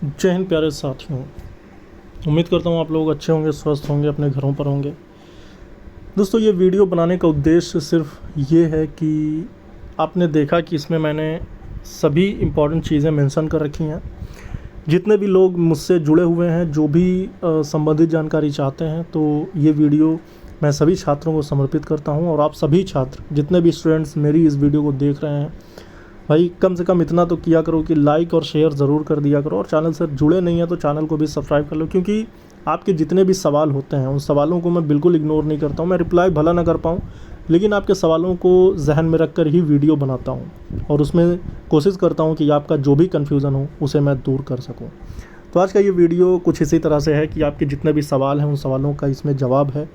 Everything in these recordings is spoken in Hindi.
जय हिंद प्यारे साथियों। उम्मीद करता हूँ आप लोग अच्छे होंगे, स्वस्थ होंगे, अपने घरों पर होंगे। दोस्तों, ये वीडियो बनाने का उद्देश्य सिर्फ ये है कि आपने देखा कि इसमें मैंने सभी इम्पॉर्टेंट चीज़ें मेंशन कर रखी हैं। जितने भी लोग मुझसे जुड़े हुए हैं, जो भी संबंधित जानकारी चाहते हैं, तो ये वीडियो मैं सभी छात्रों को समर्पित करता हूँ। और आप सभी छात्र, जितने भी स्टूडेंट्स मेरी इस वीडियो को देख रहे हैं, भाई कम से कम इतना तो किया करो कि लाइक और शेयर ज़रूर कर दिया करो। और चैनल से जुड़े नहीं हैं तो चैनल को भी सब्सक्राइब कर लो, क्योंकि आपके जितने भी सवाल होते हैं उन सवालों को मैं बिल्कुल इग्नोर नहीं करता हूँ। मैं रिप्लाई भला ना कर पाऊँ, लेकिन आपके सवालों को जहन में रख कर ही वीडियो बनाता हूँ और उसमें कोशिश करता हूँ कि आपका जो भी कन्फ्यूज़न हो उसे मैं दूर कर सकूँ। तो आज का ये वीडियो कुछ इसी तरह से है कि आपके जितने भी सवाल हैं उन सवालों का इसमें जवाब है,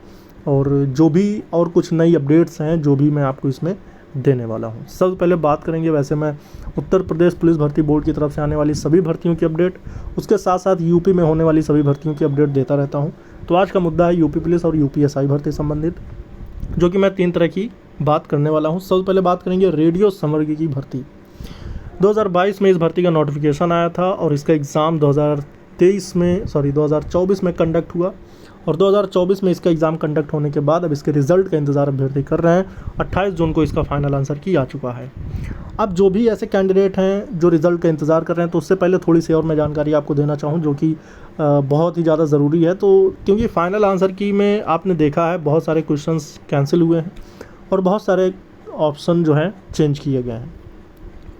और जो भी और कुछ नई अपडेट्स हैं जो भी मैं आपको इसमें देने वाला हूं। सबसे पहले बात करेंगे, वैसे मैं उत्तर प्रदेश पुलिस भर्ती बोर्ड की तरफ से आने वाली सभी भर्तियों की अपडेट, उसके साथ साथ यूपी में होने वाली सभी भर्तियों की अपडेट देता रहता हूं। तो आज का मुद्दा है यूपी पुलिस और यूपीएसआई भर्ती संबंधित, जो कि मैं 3 तरह की बात करने वाला हूँ। सबसे पहले बात करेंगे रेडियो समवर्गी की भर्ती। 2022 में इस भर्ती का नोटिफिकेशन आया था और इसका एग्ज़ाम 2024 में कंडक्ट हुआ, और 2024 में इसका एग्ज़ाम कंडक्ट होने के बाद अब इसके रिज़ल्ट का इंतज़ार अभ्यर्थी कर रहे हैं। 28 जून को इसका फाइनल आंसर की आ चुका है। अब जो भी ऐसे कैंडिडेट हैं जो रिज़ल्ट का इंतज़ार कर रहे हैं, तो उससे पहले थोड़ी सी और मैं जानकारी आपको देना चाहूँ, जो कि बहुत ही ज़्यादा ज़रूरी है। तो क्योंकि फ़ाइनल आंसर की में आपने देखा है बहुत सारे क्वेश्चंस कैंसिल हुए हैं और बहुत सारे ऑप्शन जो हैं चेंज किए गए हैं।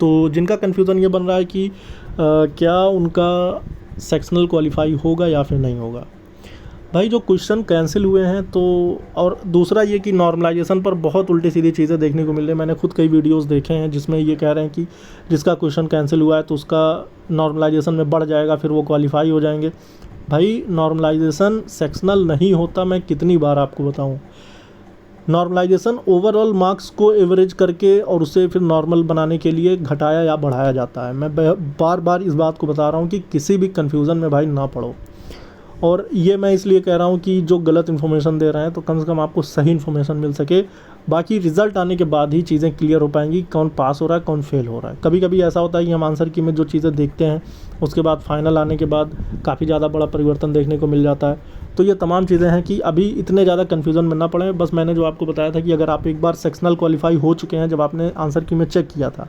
तो जिनका कन्फ्यूज़न ये बन रहा है कि क्या उनका सेक्शनल क्वालिफाई होगा या फिर नहीं होगा। भाई, जो क्वेश्चन कैंसिल हुए हैं, तो और दूसरा ये कि नॉर्मलाइजेशन पर बहुत उल्टी सीधी चीज़ें देखने को मिल रही है। मैंने खुद कई वीडियोस देखे हैं जिसमें ये कह रहे हैं कि जिसका क्वेश्चन कैंसिल हुआ है तो उसका नॉर्मलाइजेशन में बढ़ जाएगा, फिर वो क्वालिफाई हो जाएंगे। भाई, नॉर्मलाइजेशन सेक्शनल नहीं होता, मैं कितनी बार आपको बताऊँ। नॉर्मलाइजेशन ओवरऑल मार्क्स को एवरेज करके और उसे फिर नॉर्मल बनाने के लिए घटाया या बढ़ाया जाता है। मैं बार बार इस बात को बता रहा हूँ कि किसी भी कन्फ्यूज़न में भाई ना पड़ो। और ये मैं इसलिए कह रहा हूँ कि जो गलत इन्फॉर्मेशन दे रहे हैं तो कम से कम आपको सही इन्फॉर्मेशन मिल सके। बाकी रिज़ल्ट आने के बाद ही चीज़ें क्लियर हो पाएंगी, कौन पास हो रहा है कौन फेल हो रहा है। कभी कभी ऐसा होता है कि हम आंसर की में जो चीज़ें देखते हैं उसके बाद फाइनल आने के बाद काफ़ी ज़्यादा बड़ा परिवर्तन देखने को मिल जाता है। तो ये तमाम चीज़ें हैं कि अभी इतने ज़्यादा कन्फ्यूज़न में ना पड़े। बस मैंने जो आपको बताया था कि अगर आप एक बार सेक्शनल क्वालिफाई हो चुके हैं, जब आपने आंसर की में चेक किया था,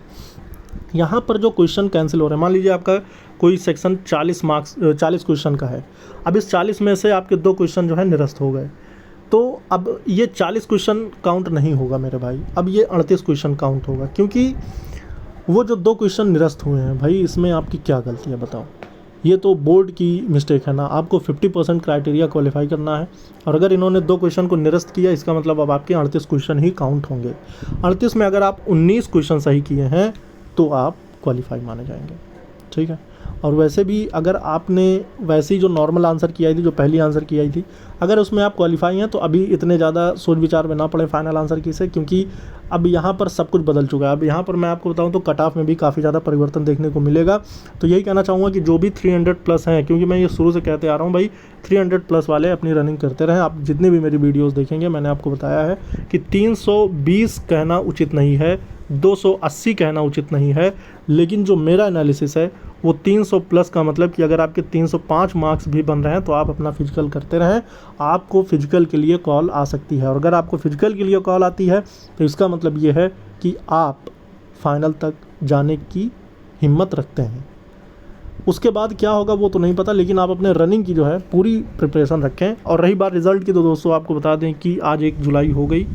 यहाँ पर जो क्वेश्चन कैंसिल हो रहे हैं, मान लीजिए आपका कोई सेक्शन 40 क्वेश्चन का है। अब इस 40 में से आपके 2 क्वेश्चन जो है निरस्त हो गए, तो अब ये 40 क्वेश्चन काउंट नहीं होगा मेरे भाई, अब ये 38 क्वेश्चन काउंट होगा। क्योंकि वो जो 2 क्वेश्चन निरस्त हुए हैं, भाई इसमें आपकी क्या गलती है बताओ। ये तो बोर्ड की मिस्टेक है ना। आपको 50% क्राइटेरिया क्वालिफाई करना है, और अगर इन्होंने 2 क्वेश्चन को निरस्त किया, इसका मतलब अब आपके 38 क्वेश्चन ही काउंट होंगे। 38 में अगर आप 19 क्वेश्चन सही किए हैं तो आप क्वालिफाई माने जाएंगे, ठीक है। और वैसे भी अगर आपने वैसी जो नॉर्मल आंसर की आई थी, जो पहली आंसर की आई थी, अगर उसमें आप क्वालिफाई हैं तो अभी इतने ज़्यादा सोच विचार में ना पड़े फाइनल आंसर की से, क्योंकि अब यहाँ पर सब कुछ बदल चुका है। अब यहाँ पर मैं आपको बताऊँ तो कट ऑफ में भी काफ़ी ज़्यादा परिवर्तन देखने को मिलेगा। तो यही कहना चाहूँगा कि जो भी 300 प्लस हैं, क्योंकि मैं ये शुरू से कहते आ रहा हूँ भाई 300 प्लस वाले अपनी रनिंग करते रहें। आप जितने भी मेरी वीडियोज़ देखेंगे, मैंने आपको बताया है कि 320 कहना उचित नहीं है, 280 कहना उचित नहीं है, लेकिन जो मेरा एनालिसिस है वो 300 प्लस का मतलब कि अगर आपके 305 मार्क्स भी बन रहे हैं तो आप अपना फिजिकल करते रहें। आपको फिजिकल के लिए कॉल आ सकती है, और अगर आपको फिजिकल के लिए कॉल आती है तो इसका मतलब ये है कि आप फाइनल तक जाने की हिम्मत रखते हैं। उसके बाद क्या होगा वो तो नहीं पता, लेकिन आप अपने रनिंग की जो है पूरी प्रिपरेशन रखें। और रही बात रिज़ल्ट की, तो दोस्तों आपको बता दें कि आज 1 जुलाई हो गई,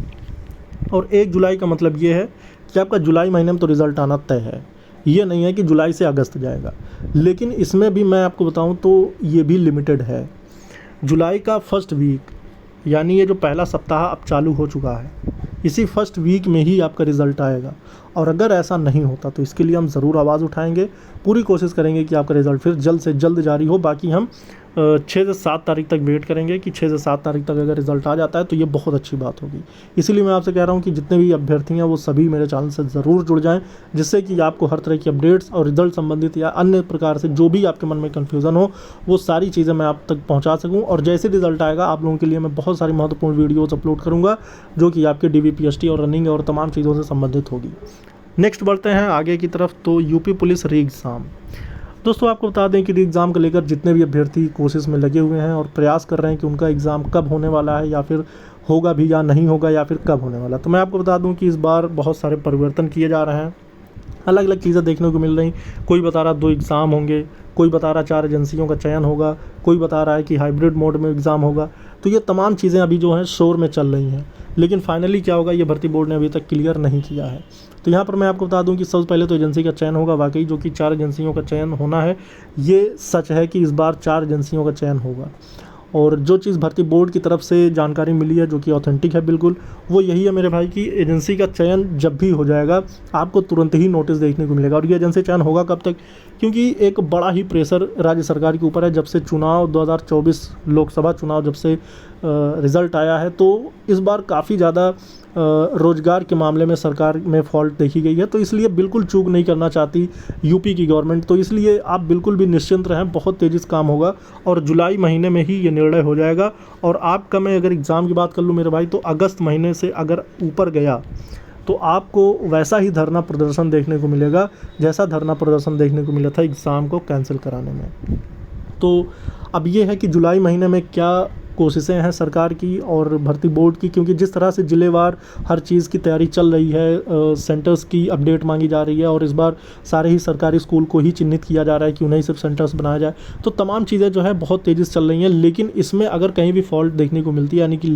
और 1 जुलाई का मतलब ये है कि आपका जुलाई महीने में तो रिज़ल्ट आना तय है। ये नहीं है कि जुलाई से अगस्त जाएगा, लेकिन इसमें भी मैं आपको बताऊं तो ये भी लिमिटेड है। जुलाई का फर्स्ट वीक, यानी ये जो पहला सप्ताह अब चालू हो चुका है, इसी फर्स्ट वीक में ही आपका रिज़ल्ट आएगा। और अगर ऐसा नहीं होता तो इसके लिए हम ज़रूर आवाज़ उठाएंगे, पूरी कोशिश करेंगे कि आपका रिज़ल्ट फिर जल्द से जल्द जारी हो। बाकी हम 6 से 7 तारीख तक वेट करेंगे कि 6 से 7 तारीख तक अगर रिज़ल्ट आ जाता है तो ये बहुत अच्छी बात होगी। इसीलिए मैं आपसे कह रहा हूँ कि जितने भी अभ्यर्थी हैं वो सभी मेरे चैनल से ज़रूर जुड़ जाएं, जिससे कि आपको हर तरह की अपडेट्स और रिज़ल्ट संबंधित या अन्य प्रकार से जो भी आपके मन में कन्फ्यूज़न हो वो सारी चीज़ें मैं आप तक पहुँचा सकूँ। और जैसे रिज़ल्ट आएगा आप लोगों के लिए मैं बहुत सारी महत्वपूर्ण वीडियोज़ अपलोड करूँगा, जो कि आपके DVPST और रनिंग और तमाम चीज़ों से संबंधित होगी। नेक्स्ट बढ़ते हैं आगे की तरफ। तो यूपी पुलिस री एग्ज़ाम, दोस्तों आपको बता दें कि एग्ज़ाम को लेकर जितने भी अभ्यर्थी कोशिश में लगे हुए हैं और प्रयास कर रहे हैं कि उनका एग्ज़ाम कब होने वाला है, या फिर होगा भी या नहीं होगा, या फिर कब होने वाला, तो मैं आपको बता दूं कि इस बार बहुत सारे परिवर्तन किए जा रहे हैं। अलग अलग चीज़ें देखने को मिल रही। कोई बता रहा 2 एग्ज़ाम होंगे, कोई बता रहा 4 एजेंसियों का चयन होगा, कोई बता रहा है कि हाइब्रिड मोड में एग्ज़ाम होगा। तो ये तमाम चीज़ें अभी जो हैं शोर में चल रही हैं, लेकिन फाइनली क्या होगा ये भर्ती बोर्ड ने अभी तक क्लियर नहीं किया है। तो यहाँ पर मैं आपको बता दूं कि सबसे पहले तो एजेंसी का चयन होगा, वाकई जो कि 4 एजेंसियों का चयन होना है, ये सच है कि इस बार 4 एजेंसियों का चयन होगा। और जो चीज़ भर्ती बोर्ड की तरफ से जानकारी मिली है, जो कि ऑथेंटिक है बिल्कुल, वो यही है मेरे भाई कि एजेंसी का चयन जब भी हो जाएगा आपको तुरंत ही नोटिस देखने को मिलेगा। और ये एजेंसी चयन होगा कब तक, क्योंकि एक बड़ा ही प्रेशर राज्य सरकार के ऊपर है। जब से चुनाव 2024 लोकसभा चुनाव जब से रिज़ल्ट आया है, तो इस बार काफ़ी ज़्यादा रोज़गार के मामले में सरकार में फॉल्ट देखी गई है। तो इसलिए बिल्कुल चूक नहीं करना चाहती यूपी की गवर्नमेंट। तो इसलिए आप बिल्कुल भी निश्चिंत रहें, बहुत तेज़ी से काम होगा और जुलाई महीने में ही ये निर्णय हो जाएगा। और आपका मैं अगर एग्ज़ाम की बात कर लूँ मेरे भाई, तो अगस्त महीने से अगर ऊपर गया तो आपको वैसा ही धरना प्रदर्शन देखने को मिलेगा जैसा धरना प्रदर्शन देखने को मिला था एग्ज़ाम को कैंसिल कराने में। तो अब ये है कि जुलाई महीने में क्या कोशिशें हैं सरकार की और भर्ती बोर्ड की, क्योंकि जिस तरह से ज़िलेवार हर चीज़ की तैयारी चल रही है, सेंटर्स की अपडेट मांगी जा रही है और इस बार सारे ही सरकारी स्कूल को ही चिन्हित किया जा रहा है कि उन्हें सिर्फ सेंटर्स बनाया जाए। तो तमाम चीज़ें जो है बहुत तेज़ी से चल रही हैं, लेकिन इसमें अगर कहीं भी फॉल्ट देखने को मिलती है, यानी कि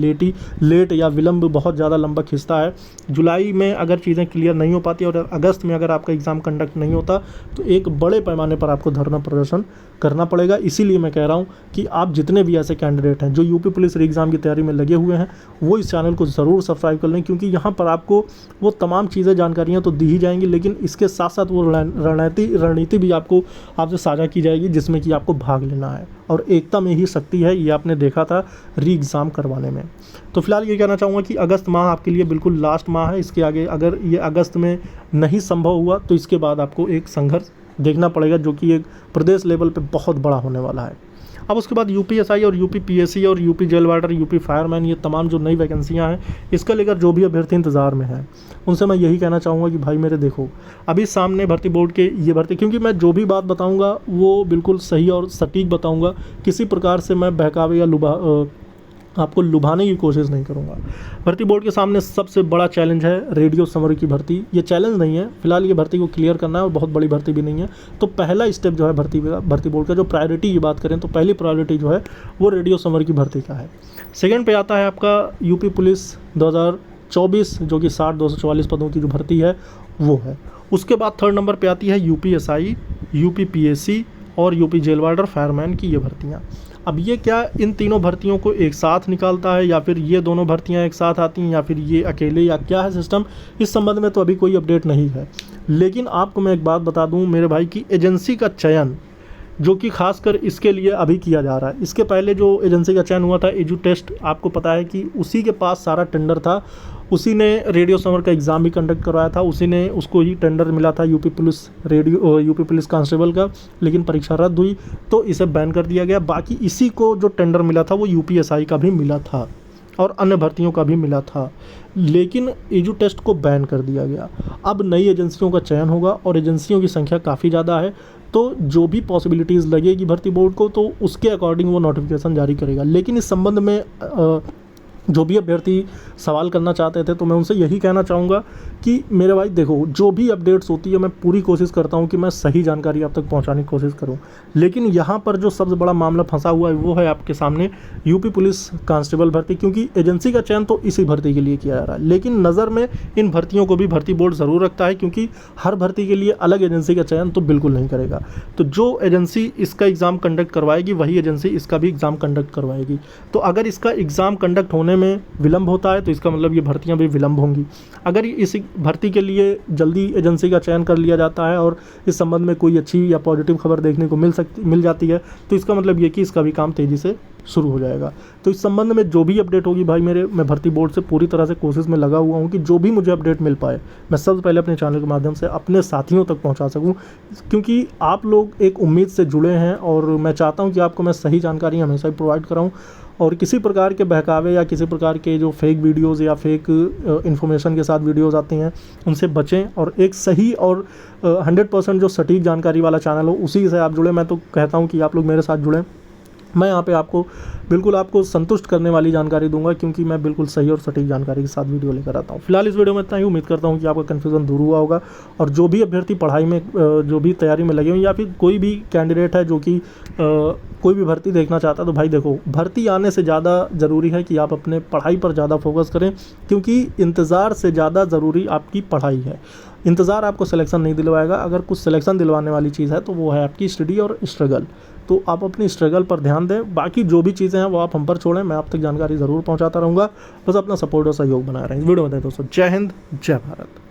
लेट या विलम्ब बहुत ज़्यादा लंबा खिंचता है, जुलाई में अगर चीज़ें क्लियर नहीं हो पाती और अगस्त में अगर आपका एग्ज़ाम कंडक्ट नहीं होता, तो एक बड़े पैमाने पर आपको धरना प्रदर्शन करना पड़ेगा। इसीलिए मैं कह रहा हूँ कि आप जितने भी ऐसे कैंडिडेट हैं जो यूपी पुलिस री एग्ज़ाम की तैयारी में लगे हुए हैं, वो इस चैनल को ज़रूर सब्सक्राइब कर लें, क्योंकि यहाँ पर आपको वो तमाम चीज़ें जानकारियाँ तो दी ही जाएंगी, लेकिन इसके साथ साथ वो रणनीति भी आपको आपसे साझा की जाएगी जिसमें कि आपको भाग लेना है। और एकता में ही शक्ति है, ये आपने देखा था री एग्ज़ाम करवाने में। तो फिलहाल ये कहना चाहूँगा कि अगस्त माह आपके लिए बिल्कुल लास्ट माह है। इसके आगे अगर ये अगस्त में नहीं संभव हुआ तो इसके बाद आपको एक संघर्ष देखना पड़ेगा, जो कि एक प्रदेश लेवल पे बहुत बड़ा होने वाला है। अब उसके बाद यूपीएसआई और यूपी पीएससी और UP jail warder, UP fireman, ये तमाम जो नई वैकेंसियां हैं, इसका लेकर जो भी अभ्यर्थी इंतज़ार में हैं उनसे मैं यही कहना चाहूँगा कि भाई मेरे देखो, अभी सामने भर्ती बोर्ड के ये भर्ती, क्योंकि मैं जो भी बात बताऊँगा वो बिल्कुल सही और सटीक बताऊँगा, किसी प्रकार से मैं बहकावे या आपको लुभाने की कोशिश नहीं करूंगा। भर्ती बोर्ड के सामने सबसे बड़ा चैलेंज है रेडियो समरी की भर्ती। ये चैलेंज नहीं है, फिलहाल ये भर्ती को क्लियर करना है और बहुत बड़ी भर्ती भी नहीं है। तो पहला स्टेप जो है भर्ती बोर्ड का, जो प्रायोरिटी की बात करें तो पहली प्रायोरिटी जो है वो रेडियो समरी की भर्ती का है। सेकेंड पे आता है आपका यूपी पुलिस 2024, जो कि 60,244 पदों की जो भर्ती है वो है। उसके बाद थर्ड नंबर पे आती है यूपीएसआई, यूपी पीएससी और यूपी जेल वार्डर फायरमैन की ये भर्तियाँ। अब ये क्या इन तीनों भर्तियों को एक साथ निकालता है, या फिर ये दोनों भर्तियां एक साथ आती हैं, या फिर ये अकेले, या क्या है सिस्टम, इस संबंध में तो अभी कोई अपडेट नहीं है। लेकिन आपको मैं एक बात बता दूं मेरे भाई कि एजेंसी का चयन जो कि खासकर इसके लिए अभी किया जा रहा है, इसके पहले जो एजेंसी का चयन हुआ था एजू टेस्ट, आपको पता है कि उसी के पास सारा टेंडर था, उसी ने रेडियो समर का एग्ज़ाम भी कंडक्ट करवाया था, उसी ने उसको ही टेंडर मिला था यूपी पुलिस कांस्टेबल का, लेकिन परीक्षा रद्द हुई तो इसे बैन कर दिया गया। बाकी इसी को जो टेंडर मिला था वो यूपीएसआई का भी मिला था और अन्य भर्तियों का भी मिला था, लेकिन एजू टेस्ट को बैन कर दिया गया। अब नई एजेंसियों का चयन होगा और एजेंसियों की संख्या काफ़ी ज़्यादा है, तो जो भी पॉसिबिलिटीज़ लगेगी भर्ती बोर्ड को तो उसके अकॉर्डिंग वो नोटिफिकेशन जारी करेगा। लेकिन इस संबंध में जो भी अभ्यर्थी सवाल करना चाहते थे तो मैं उनसे यही कहना चाहूँगा कि मेरे भाई देखो, जो भी अपडेट्स होती है मैं पूरी कोशिश करता हूँ कि मैं सही जानकारी आप तक पहुँचाने की कोशिश करूँ, लेकिन यहाँ पर जो सबसे बड़ा मामला फंसा हुआ है वो है आपके सामने यूपी पुलिस कांस्टेबल भर्ती, क्योंकि एजेंसी का चयन तो इसी भर्ती के लिए किया जा रहा है, लेकिन नज़र में इन भर्तियों को भी भर्ती बोर्ड ज़रूर रखता है, क्योंकि हर भर्ती के लिए अलग एजेंसी का चयन तो बिल्कुल नहीं करेगा। तो जो एजेंसी इसका एग्ज़ाम कंडक्ट करवाएगी वही एजेंसी इसका भी एग्ज़ाम कंडक्ट करवाएगी। तो अगर इसका एग्ज़ाम कंडक्ट होने में विलम्ब होता है तो इसका मतलब ये भर्तियां भी विलम्ब होंगी। अगर इस भर्ती के लिए जल्दी एजेंसी का चयन कर लिया जाता है और इस संबंध में कोई अच्छी या पॉजिटिव खबर देखने को मिल जाती है तो इसका मतलब ये कि इसका भी काम तेज़ी से शुरू हो जाएगा। तो इस संबंध में जो भी अपडेट होगी भाई मेरे, मैं भर्ती बोर्ड से पूरी तरह से कोशिश में लगा हुआ हूँ कि जो भी मुझे अपडेट मिल पाए मैं सबसे पहले अपने चैनल के माध्यम से अपने साथियों तक पहुँचा सकूँ, क्योंकि आप लोग एक उम्मीद से जुड़े हैं और मैं चाहता हूँ कि आपको मैं सही जानकारी हमेशा ही प्रोवाइड कराऊँ। और किसी प्रकार के बहकावे या किसी प्रकार के जो फेक वीडियोज़ या फेक इन्फॉर्मेशन के साथ वीडियोज़ आती हैं उनसे बचें और एक सही और 100% जो सटीक जानकारी वाला चैनल हो उसी से आप जुड़ें। मैं तो कहता हूँ कि आप लोग मेरे साथ जुड़ें। मैं यहाँ पे आपको बिल्कुल आपको संतुष्ट करने वाली जानकारी दूंगा, क्योंकि मैं बिल्कुल सही और सटीक जानकारी के साथ वीडियो लेकर आता हूँ। फिलहाल इस वीडियो में इतना ही। उम्मीद करता हूँ कि आपका कन्फ्यूज़न दूर हुआ होगा और जो भी अभ्यर्थी पढ़ाई में जो भी तैयारी में लगे हुए या फिर कोई भी कैंडिडेट है जो कि कोई भी भर्ती देखना चाहता है, तो भाई देखो, भर्ती आने से ज़्यादा ज़रूरी है कि आप अपने पढ़ाई पर ज़्यादा फोकस करें, क्योंकि इंतज़ार से ज़्यादा ज़रूरी आपकी पढ़ाई है। इंतज़ार आपको सिलेक्शन नहीं दिलवाएगा। अगर कुछ सिलेक्शन दिलवाने वाली चीज़ है तो वो है आपकी स्टडी और स्ट्रगल। तो आप अपनी स्ट्रगल पर ध्यान दें, बाकी जो भी चीज़ें हैं वो आप हम पर छोड़ें। मैं आप तक जानकारी ज़रूर पहुंचाता रहूँगा। बस अपना सपोर्ट और सहयोग बनाए रहें। इस वीडियो में दोस्तों जय हिंद, जय भारत।